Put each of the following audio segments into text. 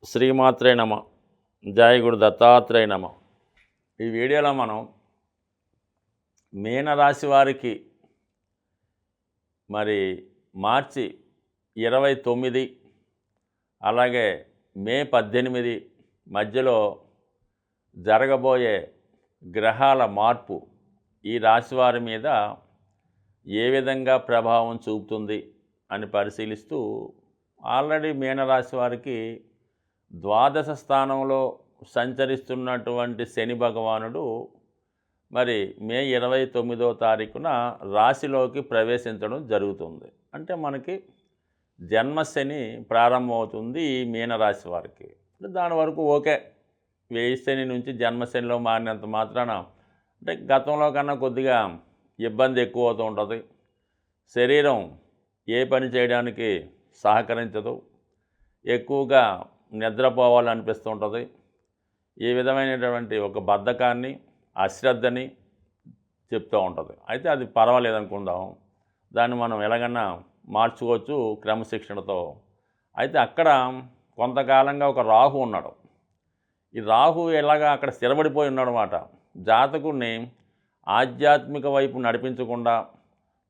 శ్రీమాత్రే నమ. జయ గురు దత్తాత్రేయ నమ. ఈ వీడియోలో మనం మీనరాశి వారికి మరి మార్చి 29 అలాగే మే 18 మధ్యలో జరగబోయే గ్రహాల మార్పు ఈ రాశి వారి మీద ఏ విధంగా ప్రభావం చూపుతుంది అని పరిశీలిస్తూ ఆల్రెడీ మీనరాశి వారికి ద్వాదశ స్థానంలో సంచరిస్తున్నటువంటి శని భగవానుడు మరి మే 29వ తారీఖున రాశిలోకి ప్రవేశించడం జరుగుతుంది. అంటే మనకి జన్మశని ప్రారంభమవుతుంది ఈ మీనరాశి వారికి. దాని వరకు ఓకే, వ్యయ శని నుంచి జన్మశనిలో మారినంత మాత్రాన అంటే గతంలో కన్నా కొద్దిగా ఇబ్బంది ఎక్కువ అవుతూ ఉంటుంది. శరీరం ఏ పని చేయడానికి సహకరించదు, ఎక్కువగా నిద్రపోవాలనిపిస్తూ ఉంటుంది. ఈ విధమైనటువంటి ఒక బద్ధకాన్ని అశ్రద్ధని చెప్తూ ఉంటుంది. అయితే అది పర్వాలేదనుకుందాం, దాన్ని మనం ఎలాగన్నా మార్చుకోవచ్చు క్రమశిక్షణతో. అయితే అక్కడ కొంతకాలంగా ఒక రాహు ఉన్నాడు. ఈ రాహు ఎలాగా అక్కడ స్థిరపడిపోయి ఉన్నాడు అన్నమాట. జాతకుడిని ఆధ్యాత్మిక వైపు నడిపించకుండా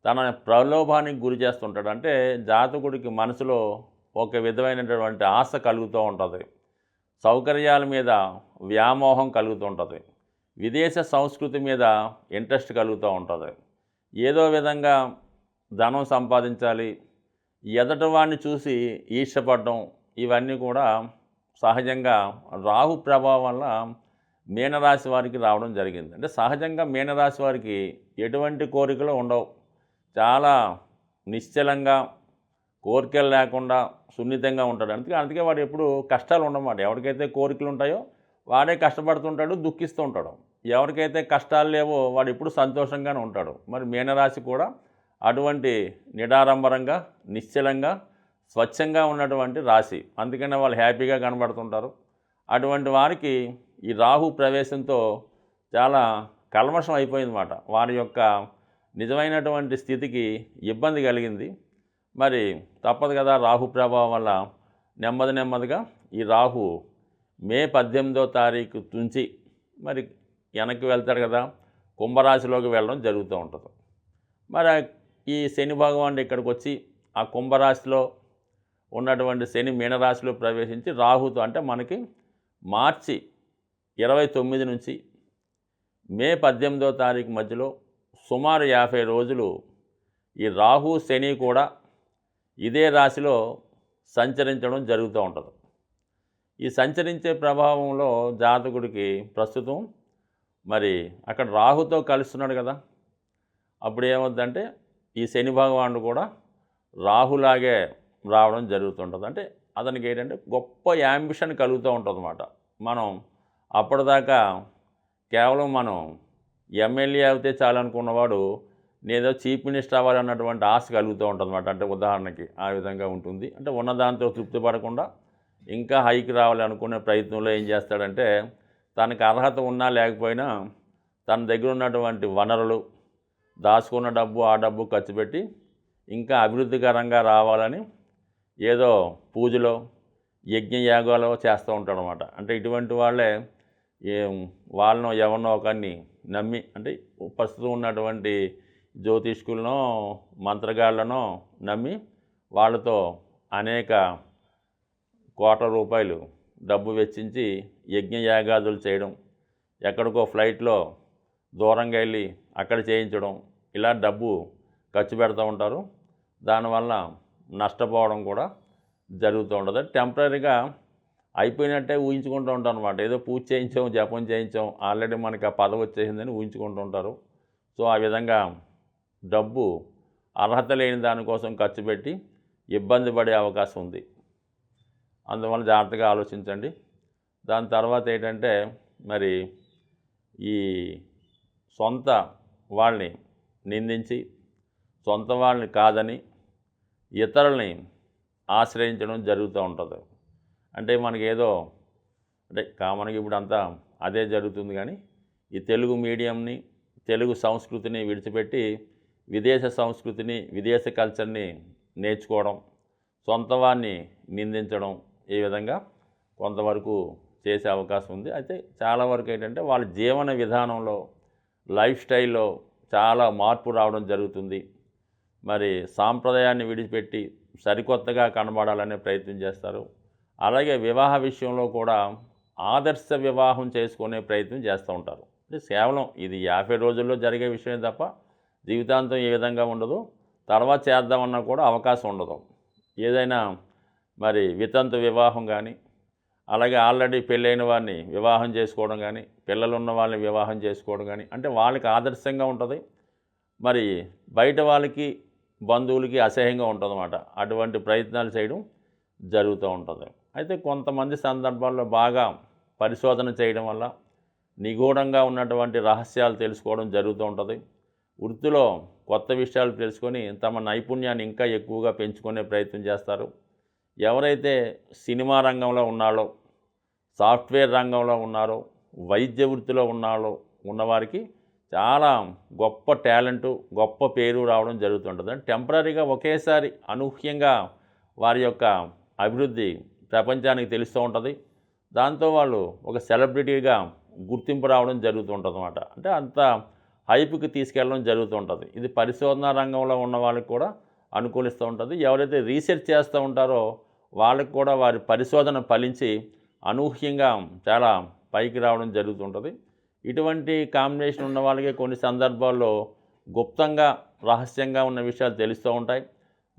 తన ప్రలోభానికి గురి చేస్తుంటాడు. అంటే జాతకుడికి మనసులో ఒక విధమైనటువంటి ఆశ కలుగుతూ ఉంటుంది, సౌకర్యాల మీద వ్యామోహం కలుగుతూ ఉంటుంది, విదేశ సంస్కృతి మీద ఇంట్రెస్ట్ కలుగుతూ ఉంటుంది. ఏదో విధంగా ధనం సంపాదించాలి, ఎదటివాడిని చూసి ఈర్ష్యపడడం, ఇవన్నీ కూడా సహజంగా రాహు ప్రభావం వల్ల మీనరాశి వారికి రావడం జరిగింది. అంటే సహజంగా మీనరాశి వారికి ఎటువంటి కోరికలు ఉండవు, చాలా నిశ్చలంగా కోరికలు లేకుండా సున్నితంగా ఉంటాడు. అందుకే వాడు ఎప్పుడు కష్టాలు ఉండమాట. ఎవరికైతే కోరికలు ఉంటాయో వాడే కష్టపడుతుంటాడు, దుఃఖిస్తూ ఉంటాడు. ఎవరికైతే కష్టాలు లేవో వాడు ఎప్పుడు సంతోషంగానే ఉంటాడు. మరి మీనరాశి కూడా అటువంటి నిడారంబరంగా నిశ్చలంగా స్వచ్ఛంగా ఉన్నటువంటి రాశి. అందుకనే వాళ్ళు హ్యాపీగా కనబడుతుంటారు. అటువంటి వారికి ఈ రాహు ప్రవేశంతో చాలా కల్మషం అయిపోయిందన్నమాట. వారి యొక్క నిజమైనటువంటి స్థితికి ఇబ్బంది కలిగింది. మరి తప్పదు కదా, రాహు ప్రభావం వల్ల నెమ్మదిగా ఈ రాహు మే 18వ తారీఖు నుంచి మరి వెనక్కి వెళ్తాడు కదా, కుంభరాశిలోకి వెళ్ళడం జరుగుతూ ఉంటుంది. మరి ఈ శని భగవానుడు ఇక్కడికి వచ్చి ఆ కుంభరాశిలో ఉన్నటువంటి శని మీనరాశిలో ప్రవేశించి రాహుతో, అంటే మనకి మార్చి 29 నుంచి మే 18వ తారీఖు మధ్యలో సుమారు 50 రోజులు ఈ రాహు శని కూడా ఇదే రాశిలో సంచరించడం జరుగుతూ ఉంటుంది. ఈ సంచరించే ప్రభావంలో జాతకుడికి ప్రస్తుతం మరి అక్కడ రాహుతో కలుస్తున్నాడు కదా, అప్పుడు ఏమవుతుందంటే ఈ శని భగవానుడు కూడా రాహులాగే రావడం జరుగుతుంటుంది. అంటే అతనికి ఏంటంటే గొప్ప యాంబిషన్ కలుగుతూ ఉంటుంది అన్నమాట. మనం అప్పటిదాకా కేవలం మనం ఎమ్మెల్యే అయితే చాలనుకున్నవాడు నేదో చీఫ్ మినిస్టర్ అవ్వాలన్నటువంటి ఆశ కలుగుతూ ఉంటుంది అన్నమాట. అంటే ఉదాహరణకి ఆ విధంగా ఉంటుంది. అంటే ఉన్నదాంతో తృప్తి పడకుండా ఇంకా హైకి రావాలి అనుకునే ప్రయత్నంలో ఏం చేస్తాడంటే తనకు అర్హత ఉన్నా లేకపోయినా తన దగ్గర ఉన్నటువంటి వనరులు, దాచుకున్న డబ్బు, ఆ డబ్బు ఖర్చు పెట్టి ఇంకా అభివృద్ధికరంగా రావాలని ఏదో పూజలో యజ్ఞయాగాలో చేస్తూ ఉంటాడు అన్నమాట. అంటే ఇటువంటి వాళ్ళే వాళ్ళనో ఎవరినో ఒకరిని నమ్మి, అంటే ప్రస్తుతం ఉన్నటువంటి జ్యోతిష్కులనో మంత్రగాళ్లనో నమ్మి వాళ్ళతో అనేక కోట్ల రూపాయలు డబ్బు వెచ్చించి యజ్ఞయాగాదులు చేయడం, ఎక్కడికో ఫ్లైట్లో దూరంగా వెళ్ళి అక్కడ చేయించడం, ఇలా డబ్బు ఖర్చు పెడుతూ ఉంటారు. దానివల్ల నష్టపోవడం కూడా జరుగుతూ ఉంటుంది. టెంపరీగా అయిపోయినట్టే ఊహించుకుంటూ ఉంటారు అనమాట. ఏదో పూజ చేయించాం, జపం చేయించాం, ఆల్రెడీ మనకి ఆ పదవి వచ్చేసిందని ఊహించుకుంటూ ఉంటారు. సో ఆ విధంగా డబ్బు అర్హత లేని దానికోసం ఖర్చు పెట్టి ఇబ్బంది పడే అవకాశం ఉంది. అందువల్ల జాగ్రత్తగా ఆలోచించండి. దాని తర్వాత ఏంటంటే మరి ఈ సొంత వాళ్ళని నిందించి సొంత వాళ్ళని కాదని ఇతరులని ఆశ్రయించడం జరుగుతూ ఉంటుంది. అంటే మనకి ఏదో అంటే కామన్గా ఇప్పుడు అంతా అదే జరుగుతుంది. కానీ ఈ తెలుగు మీడియంని, తెలుగు సంస్కృతిని విడిచిపెట్టి విదేశ సంస్కృతిని, విదేశ కల్చర్ని నేర్చుకోవడం, సొంత వారిని నిందించడం, ఈ విధంగా కొంతవరకు చేసే అవకాశం ఉంది. అయితే చాలా వరకు ఏంటంటే వాళ్ళ జీవన విధానంలో, లైఫ్ స్టైల్లో చాలా మార్పు రావడం జరుగుతుంది. మరి సాంప్రదాయాన్ని విడిచిపెట్టి సరికొత్తగా కనబడాలనే ప్రయత్నం చేస్తారు. అలాగే వివాహ విషయంలో కూడా ఆదర్శ వివాహం చేసుకునే ప్రయత్నం చేస్తూ ఉంటారు. అంటే కేవలం ఇది 50 రోజుల్లో జరిగే విషయమే తప్ప జీవితాంతం ఏ విధంగా ఉండదు. తర్వాత చేద్దామన్నా కూడా అవకాశం ఉండదు. ఏదైనా మరి వితంతు వివాహం కానీ, అలాగే ఆల్రెడీ పెళ్ళైన వారిని వివాహం చేసుకోవడం కానీ, పిల్లలున్న వాళ్ళని వివాహం చేసుకోవడం కానీ, అంటే వాళ్ళకి ఆదర్శంగా ఉంటుంది. మరి బయట వాళ్ళకి, బంధువులకి అసహ్యంగా ఉంటుందన్నమాట. అటువంటి ప్రయత్నాలు చేయడం జరుగుతూ ఉంటుంది. అయితే కొంతమంది సందర్భాల్లో బాగా పరిశోధన చేయడం వల్ల నిగూఢంగా ఉన్నటువంటి రహస్యాలు తెలుసుకోవడం జరుగుతూ ఉంటుంది. వృత్తిలో కొత్త విషయాలు తెలుసుకొని తమ నైపుణ్యాన్ని ఇంకా ఎక్కువగా పెంచుకునే ప్రయత్నం చేస్తారు. ఎవరైతే సినిమా రంగంలో ఉన్నారో, సాఫ్ట్వేర్ రంగంలో ఉన్నారో, వైద్య వృత్తిలో ఉన్నవారికి చాలా గొప్ప టాలెంటు, గొప్ప పేరు రావడం జరుగుతుంటుంది. అంటే టెంపరరీగా ఒకేసారి అనూహ్యంగా వారి యొక్క అభివృద్ధి ప్రపంచానికి తెలుస్తూ ఉంటుంది. దాంతో వాళ్ళు ఒక సెలబ్రిటీగా గుర్తింపు రావడం జరుగుతూ ఉంటుందన్నమాట. అంటే అంత హైప్కి తీసుకెళ్ళడం జరుగుతూ ఉంటుంది. ఇది పరిశోధనా రంగంలో ఉన్న వాళ్ళకి కూడా అనుకూలిస్తూ ఉంటుంది. ఎవరైతే రీసెర్చ్ చేస్తూ ఉంటారో వాళ్ళకి కూడా వారి పరిశోధన ఫలించి అనూహ్యంగా చాలా పైకి రావడం జరుగుతుంటుంది. ఇటువంటి కాంబినేషన్ ఉన్న వాళ్ళకి కొన్ని సందర్భాల్లో గుప్తంగా, రహస్యంగా ఉన్న విషయాలు తెలుస్తూ ఉంటాయి.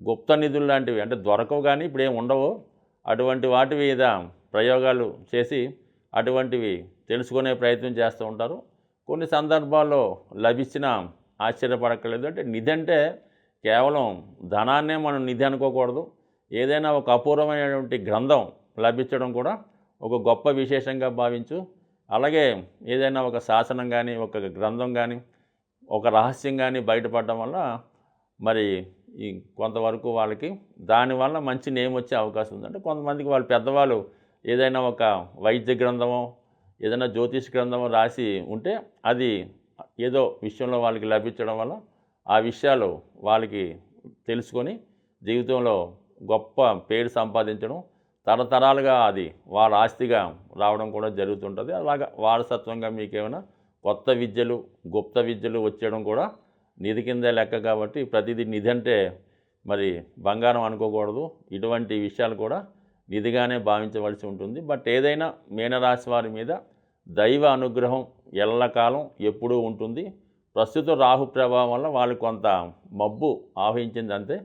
గుప్త నిధులు లాంటివి అంటే దొరకవు, కానీ ఇప్పుడు ఏమి ఉండవు. అటువంటి వాటి మీద ప్రయోగాలు చేసి అటువంటివి తెలుసుకునే ప్రయత్నం చేస్తూ ఉంటారు. కొన్ని సందర్భాల్లో లభించిన ఆశ్చర్యపడక్కర్లేదు. అంటే నిధి అంటే కేవలం ధనాన్నే మనం నిధి అనుకోకూడదు. ఏదైనా ఒక అపూర్వమైనటువంటి గ్రంథం లభించడం కూడా ఒక గొప్ప విశేషంగా భావించు. అలాగే ఏదైనా ఒక శాసనం కానీ, ఒక గ్రంథం కానీ, ఒక రహస్యం కానీ బయటపడడం వల్ల మరి ఈ కొంతవరకు వాళ్ళకి దానివల్ల మంచి నేమ్ వచ్చే అవకాశం ఉంది. అంటే కొంతమందికి వాళ్ళ పెద్దవాళ్ళు ఏదైనా ఒక వైద్య గ్రంథమో, ఏదైనా జ్యోతిష్ గ్రంథమో రాసి ఉంటే అది ఏదో విషయంలో వాళ్ళకి లభించడం వల్ల ఆ విషయాలు వాళ్ళకి తెలుసుకొని జీవితంలో గొప్ప పేరు సంపాదించడం, తరతరాలుగా అది వాళ్ళ ఆస్తిగా రావడం కూడా జరుగుతుంటుంది. అలాగా వారసత్వంగా మీకేమైనా కొత్త విద్యలు, గుప్త విద్యలు వచ్చేయడం కూడా నిధి కిందే లెక్క. కాబట్టి ప్రతిదీ నిధి అంటే మరి బంగారం అనుకోకూడదు. ఇటువంటి విషయాలు కూడా నిధిగానే భావించవలసి ఉంటుంది. బట్ ఏదైనా మీనరాశి వారి మీద దైవ అనుగ్రహం ఎల్లకాలం ఎప్పుడూ ఉంటుంది. ప్రస్తుత రాహు ప్రభావం వల్ల వాళ్ళు కొంత మబ్బు ఆవహించింది అంతే.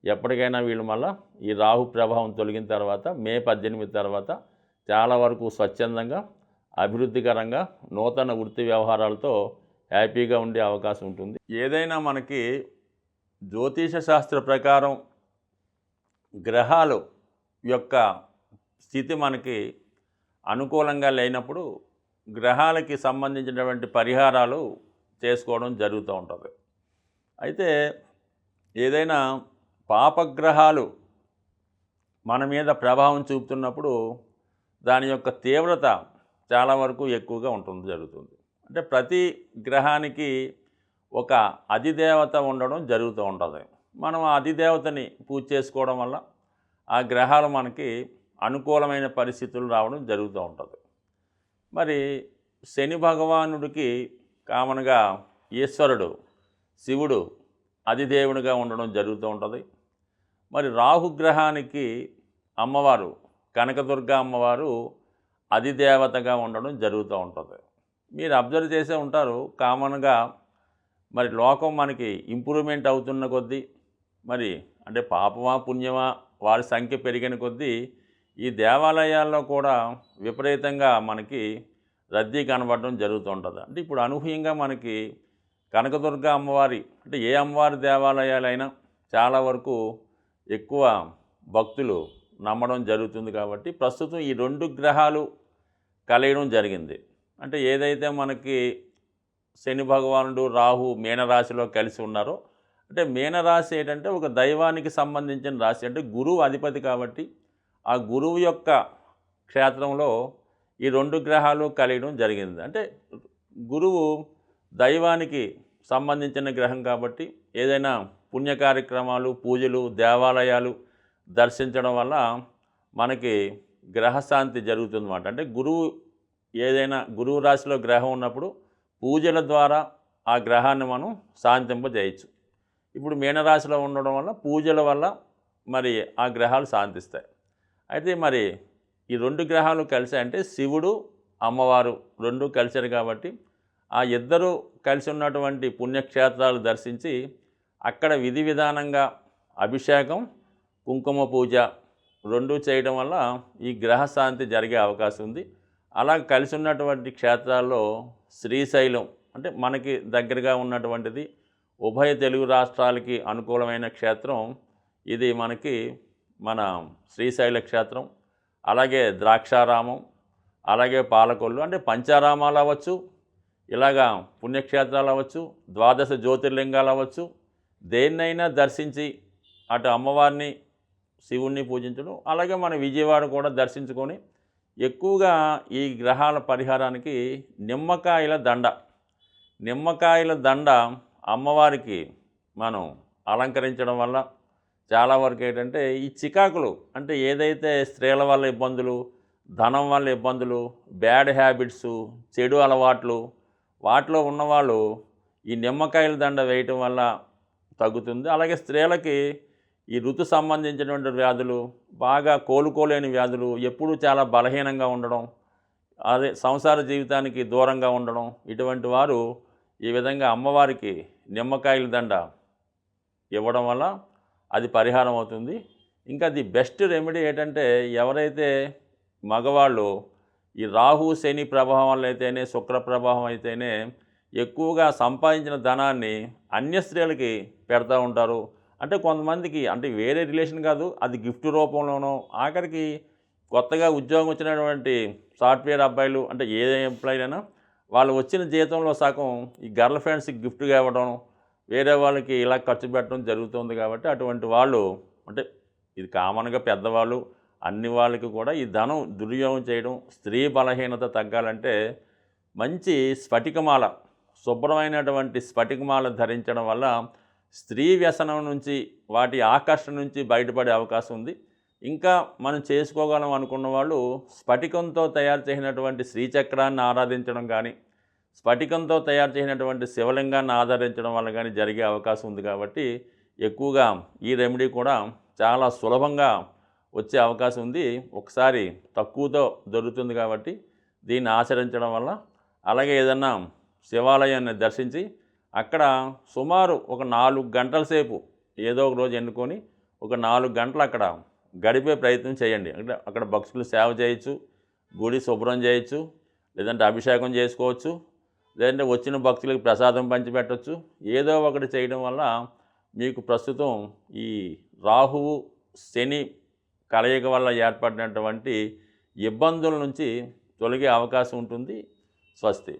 ఎప్పటికైనా వీళ్ళు మళ్ళీ ఈ రాహు ప్రభావం తొలగిన తర్వాత మే 18 తర్వాత చాలా వరకు స్వచ్ఛందంగా, అభివృద్ధికరంగా, నూతన వృత్తి వ్యవహారాలతో హ్యాపీగా ఉండే అవకాశం ఉంటుంది. ఏదైనా మనకి జ్యోతిష శాస్త్ర ప్రకారం గ్రహాలు యొక్క స్థితి మనకి అనుకూలంగా లేనప్పుడు గ్రహాలకి సంబంధించినటువంటి పరిహారాలు చేసుకోవడం జరుగుతూ ఉంటుంది. అయితే ఏదైనా పాపగ్రహాలు మన మీద ప్రభావం చూపుతున్నప్పుడు దాని యొక్క తీవ్రత చాలా వరకు ఎక్కువగా జరుగుతుంది. అంటే ప్రతి గ్రహానికి ఒక అధిదేవత ఉండడం జరుగుతూ ఉంటుంది. మనం ఆ అధిదేవతని పూజ చేసుకోవడం వల్ల ఆ గ్రహాలు మనకి అనుకూలమైన పరిస్థితులు రావడం జరుగుతూ ఉంటుంది. మరి శని భగవానుడికి కామన్గా ఈశ్వరుడు, శివుడు అధిదేవునిగా ఉండడం జరుగుతూ ఉంటుంది. మరి రాహుగ్రహానికి అమ్మవారు, కనకదుర్గ అమ్మవారు అధిదేవతగా ఉండడం జరుగుతూ ఉంటుంది. మీరు అబ్జర్వ్ చేసే ఉంటారు, కామన్గా మరి లోకం మనకి ఇంప్రూవ్మెంట్ అవుతున్న కొద్దీ, మరి అంటే పాపమా పుణ్యమా వారి సంఖ్య పెరిగిన కొద్దీ ఈ దేవాలయాల్లో కూడా విపరీతంగా మనకి రద్దీ కనబడడం జరుగుతూ ఉంటుంది. అంటే ఇప్పుడు అనూహ్యంగా మనకి కనకదుర్గ అమ్మవారి, అంటే ఏ అమ్మవారి దేవాలయాలైనా చాలా వరకు ఎక్కువ భక్తులు నమ్మడం జరుగుతుంది. కాబట్టి ప్రస్తుతం ఈ 2 గ్రహాలు కలయడం జరిగింది. అంటే ఏదైతే మనకి శని భగవానుడు, రాహు మీనరాశిలో కలిసి ఉన్నారో, అంటే మీనరాశి ఏంటంటే ఒక దైవానికి సంబంధించిన రాశి. అంటే గురువు అధిపతి కాబట్టి ఆ గురువు యొక్క క్షేత్రంలో ఈ 2 గ్రహాలు కలియడం జరిగింది. అంటే గురువు దైవానికి సంబంధించిన గ్రహం కాబట్టి ఏదైనా పుణ్య కార్యక్రమాలు, పూజలు, దేవాలయాలు దర్శించడం వల్ల మనకి గ్రహశాంతి జరుగుతుందన్నమాట. అంటే ఏదైనా గురువు రాశిలో గ్రహం ఉన్నప్పుడు పూజల ద్వారా ఆ గ్రహాన్ని మనం శాంతింపజేయచ్చు. ఇప్పుడు మీనరాశిలో ఉండడం వల్ల పూజల వల్ల మరి ఆ గ్రహాలు శాంతిస్తాయి. అయితే మరి ఈ 2 గ్రహాలు కలిసాయంటే శివుడు, అమ్మవారు 2 కలిశారు కాబట్టి ఆ ఇద్దరు కలిసి ఉన్నటువంటి పుణ్యక్షేత్రాలు దర్శించి అక్కడ విధి విధానంగా అభిషేకం, కుంకుమ పూజ 2 చేయడం వల్ల ఈ గ్రహశాంతి జరిగే అవకాశం ఉంది. అలా కలిసి ఉన్నటువంటి క్షేత్రాల్లో శ్రీశైలం అంటే మనకి దగ్గరగా ఉన్నటువంటిది, ఉభయ తెలుగు రాష్ట్రాలకి అనుకూలమైన క్షేత్రం ఇది మనకి మన శ్రీశైల క్షేత్రం. అలాగే ద్రాక్షారామం, అలాగే పాలకొల్లు అంటే పంచారామాలు అవ్వచ్చు, ఇలాగా పుణ్యక్షేత్రాలు అవ్వచ్చు, ద్వాదశ జ్యోతిర్లింగాలు అవ్వచ్చు, దేన్నైనా దర్శించి అటు అమ్మవారిని, శివుణ్ణి పూజించడం, అలాగే మన విజయవాడ కూడా దర్శించుకొని ఎక్కువగా ఈ గ్రహాల పరిహారానికి నిమ్మకాయల దండ అమ్మవారికి మనం అలంకరించడం వల్ల చాలా వరకు ఏంటంటే ఈ చికాకులు అంటే ఏదైతే స్త్రీల వల్ల ఇబ్బందులు, ధనం వల్ల ఇబ్బందులు, బ్యాడ్ హ్యాబిట్సు, చెడు అలవాట్లు వాటిలో ఉన్నవాళ్ళు ఈ నిమ్మకాయల దండ వేయటం వల్ల తగ్గుతుంది. అలాగే స్త్రీలకి ఈ ఋతు సంబంధించినటువంటి వ్యాధులు, బాగా కోలుకోలేని వ్యాధులు, ఎప్పుడూ చాలా బలహీనంగా ఉండడం, అదే సంసార జీవితానికి దూరంగా ఉండడం, ఇటువంటి వారు ఈ విధంగా అమ్మవారికి నిమ్మకాయల దండ ఇవ్వడం వల్ల అది పరిహారం అవుతుంది. ఇంకా ది బెస్ట్ రెమెడీ ఏంటంటే ఎవరైతే మగవాళ్ళు ఈ రాహు శని ప్రభావం వల్ల అయితేనే, శుక్ర ప్రభావం అయితేనే ఎక్కువగా సంపాదించిన ధనాన్ని అన్య స్త్రీలకి పెడతా ఉంటారు. అంటే కొంతమందికి అంటే వేరే రిలేషన్ కాదు, అది గిఫ్ట్ రూపంలోనో, ఆఖరికి కొత్తగా ఉద్యోగం వచ్చినటువంటి సాఫ్ట్వేర్ అబ్బాయిలు అంటే ఏ ఎంప్లాయీ అయినా వాళ్ళు వచ్చిన జీతంలో సగం ఈ గర్ల్ ఫ్రెండ్స్కి గిఫ్ట్గా ఇవ్వడం, వేరే వాళ్ళకి ఇలా ఖర్చు పెట్టడం జరుగుతుంది. కాబట్టి అటువంటి వాళ్ళు అంటే ఇది కామన్గా పెద్దవాళ్ళు అన్ని వాళ్ళకి కూడా ఈ ధనం దుర్యోగం చేయడం, స్త్రీ బలహీనత తగ్గాలంటే మంచి స్ఫటికమాల, శుభ్రమైనటువంటి స్ఫటికమాల ధరించడం వల్ల స్త్రీ వ్యసనం నుంచి, వాటి ఆకర్షణ నుంచి బయటపడే అవకాశం ఉంది. ఇంకా మనం చేసుకోగలం అనుకున్న వాళ్ళు స్ఫటికంతో తయారు చేసినటువంటి శ్రీచక్రాన్ని ఆరాధించడం కానీ, స్ఫటికంతో తయారు చేసినటువంటి శివలింగాన్ని ఆరాధించడం వల్ల కానీ జరిగే అవకాశం ఉంది. కాబట్టి ఎక్కువగా ఈ రెమెడీ కూడా చాలా సులభంగా వచ్చే అవకాశం ఉంది. ఒకసారి తక్కువతో దొరుకుతుంది కాబట్టి దీన్ని ఆచరించడం వల్ల, అలాగే ఏదన్నా శివాలయాన్ని దర్శించి అక్కడ సుమారు ఒక 4 గంటల సేపు ఏదో ఒక రోజు ఎన్నుకొని ఒక 4 గంటలు అక్కడ గడిపే ప్రయత్నం చేయండి. అంటే అక్కడ భక్తులు సేవ చేయొచ్చు, గుడి శుభ్రం చేయొచ్చు, లేదంటే అభిషేకం చేసుకోవచ్చు, లేదంటే వచ్చిన భక్తులకు ప్రసాదం పంచిపెట్టవచ్చు. ఏదో ఒకటి చేయడం వల్ల మీకు ప్రస్తుతం ఈ రాహువు శని కలయిక వల్ల ఏర్పడినటువంటి ఇబ్బందుల నుంచి తొలగే అవకాశం ఉంటుంది. స్వస్తి.